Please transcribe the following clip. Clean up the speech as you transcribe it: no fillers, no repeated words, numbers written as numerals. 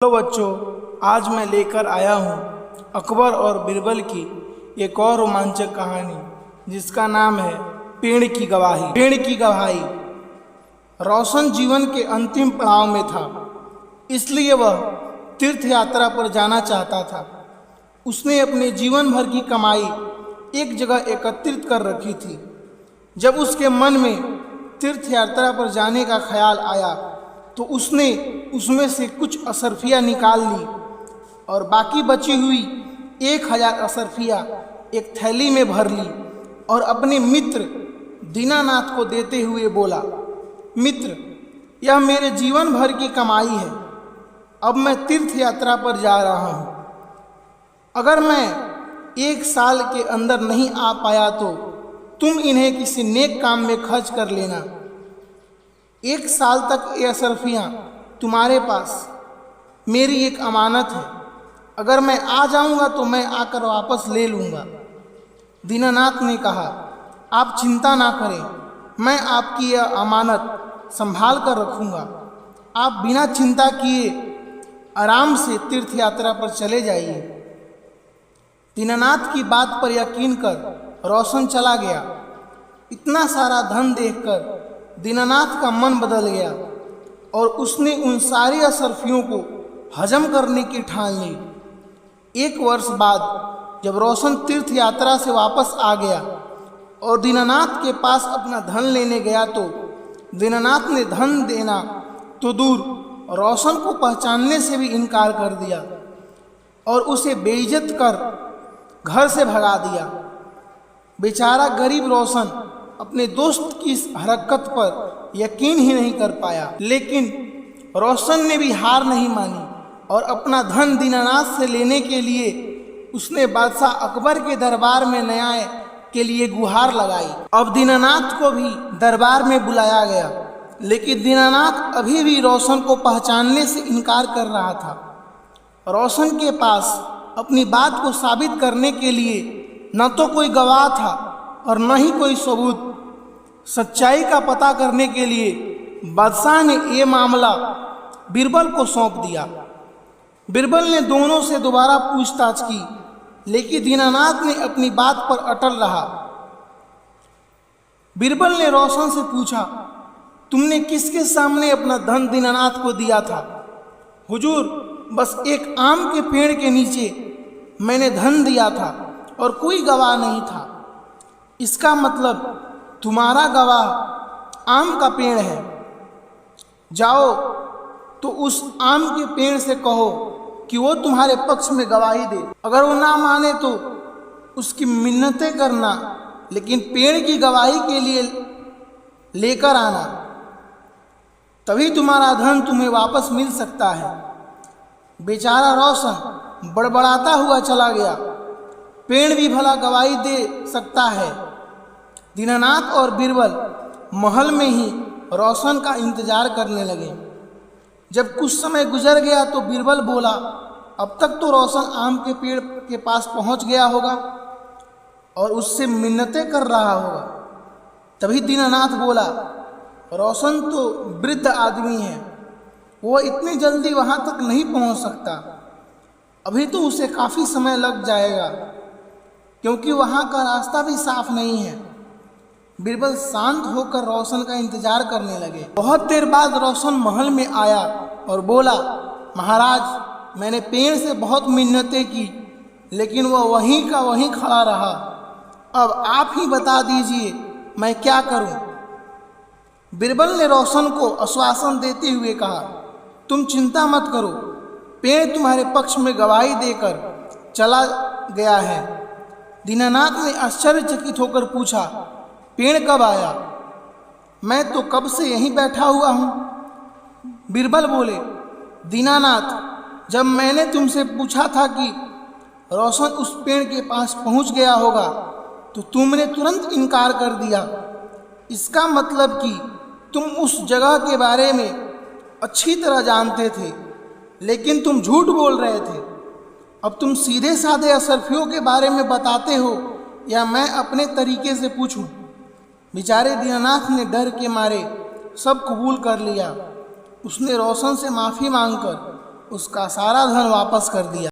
Hello बच्चों, आज मैं लेकर आया हूँ अकबर और बीरबल की एक और रोमांचक कहानी जिसका नाम है पेड़ की गवाही। पेड़ की गवाही। रोशन जीवन के अंतिम पड़ाव में था, इसलिए वह तीर्थ यात्रा पर जाना चाहता था। उसने अपने जीवन भर की कमाई एक जगह एकत्रित कर रखी थी। जब उसके मन में तीर्थ यात्रा पर जाने का ख्याल आया तो उसने उसमें से कुछ असरफियाँ निकाल ली और बाकी बची हुई 1000 असरफियाँ एक थैली में भर ली और अपने मित्र दीनानाथ को देते हुए बोला, मित्र, यह मेरे जीवन भर की कमाई है। अब मैं तीर्थ यात्रा पर जा रहा हूँ। अगर मैं 1 साल के अंदर नहीं आ पाया तो तुम इन्हें किसी नेक काम में खर्च कर लेना। 1 साल तक ये असरफियाँ तुम्हारे पास मेरी एक अमानत है। अगर मैं आ जाऊंगा तो मैं आकर वापस ले लूँगा। दीनानाथ ने कहा, आप चिंता ना करें, मैं आपकी यह अमानत संभाल कर रखूँगा। आप बिना चिंता किए आराम से तीर्थ यात्रा पर चले जाइए। दीनानाथ की बात पर यकीन कर रोशन चला गया। इतना सारा धन देखकर दीनानाथ का मन बदल गया और उसने उन सारी असरफियों को हजम करने की ठान ली। 1 वर्ष बाद जब रोशन तीर्थ यात्रा से वापस आ गया और दीनानाथ के पास अपना धन लेने गया तो दीनानाथ ने धन देना तो दूर, रोशन को पहचानने से भी इनकार कर दिया और उसे बेइज्जत कर घर से भगा दिया। बेचारा गरीब रोशन अपने दोस्त की इस हरकत पर यकीन ही नहीं कर पाया, लेकिन रोशन ने भी हार नहीं मानी और अपना धन दीनानाथ से लेने के लिए उसने बादशाह अकबर के दरबार में न्याय के लिए गुहार लगाई। अब दीनानाथ को भी दरबार में बुलाया गया, लेकिन दीनानाथ अभी भी रोशन को पहचानने से इनकार कर रहा था। रोशन के पास अपनी बात को साबित करने के लिए न तो कोई गवाह था और न ही कोई सबूत। सच्चाई का पता करने के लिए बादशाह ने ये मामला बीरबल को सौंप दिया। बीरबल ने दोनों से दोबारा पूछताछ की, लेकिन दीनानाथ ने अपनी बात पर अटल रहा। बीरबल ने रोशन से पूछा, तुमने किसके सामने अपना धन दीनानाथ को दिया था? हुजूर, बस एक आम के पेड़ के नीचे मैंने धन दिया था और कोई गवाह नहीं था। इसका मतलब तुम्हारा गवाह आम का पेड़ है। जाओ तो उस आम के पेड़ से कहो कि वो तुम्हारे पक्ष में गवाही दे। अगर वो ना माने तो उसकी मिन्नतें करना, लेकिन पेड़ की गवाही के लिए लेकर आना, तभी तुम्हारा धन तुम्हें वापस मिल सकता है। बेचारा रोशन बड़बड़ाता हुआ चला गया। पेड़ भी भला गवाही दे सकता है। दीनानाथ और बीरबल महल में ही रोशन का इंतजार करने लगे। जब कुछ समय गुजर गया तो बीरबल बोला, अब तक तो रोशन आम के पेड़ के पास पहुंच गया होगा और उससे मिन्नतें कर रहा होगा। तभी दीनानाथ बोला, रोशन तो वृद्ध आदमी है, वो इतनी जल्दी वहां तक नहीं पहुंच सकता। अभी तो उसे काफ़ी समय लग जाएगा क्योंकि वहां का रास्ता भी साफ नहीं है। बीरबल शांत होकर रोशन का इंतजार करने लगे। बहुत देर बाद रोशन महल में आया और बोला, महाराज, मैंने पेड़ से बहुत मिन्नतें की, लेकिन वह वहीं का वहीं खड़ा रहा। अब आप ही बता दीजिए मैं क्या करूं? बीरबल ने रोशन को आश्वासन देते हुए कहा, तुम चिंता मत करो, पेड़ तुम्हारे पक्ष में गवाही देकर चला गया है। दीनानाथ ने आश्चर्यचकित होकर पूछा, पेड़ कब आया? मैं तो कब से यहीं बैठा हुआ हूँ। बीरबल बोले, दीनानाथ, जब मैंने तुमसे पूछा था कि रोशन उस पेड़ के पास पहुँच गया होगा तो तुमने तुरंत इनकार कर दिया। इसका मतलब कि तुम उस जगह के बारे में अच्छी तरह जानते थे, लेकिन तुम झूठ बोल रहे थे। अब तुम सीधे साधे असरफियों के बारे में बताते हो या मैं अपने तरीके से पूछूं? बेचारे दीनानाथ ने डर के मारे सब कबूल कर लिया। उसने रोशन से माफ़ी मांगकर उसका सारा धन वापस कर दिया।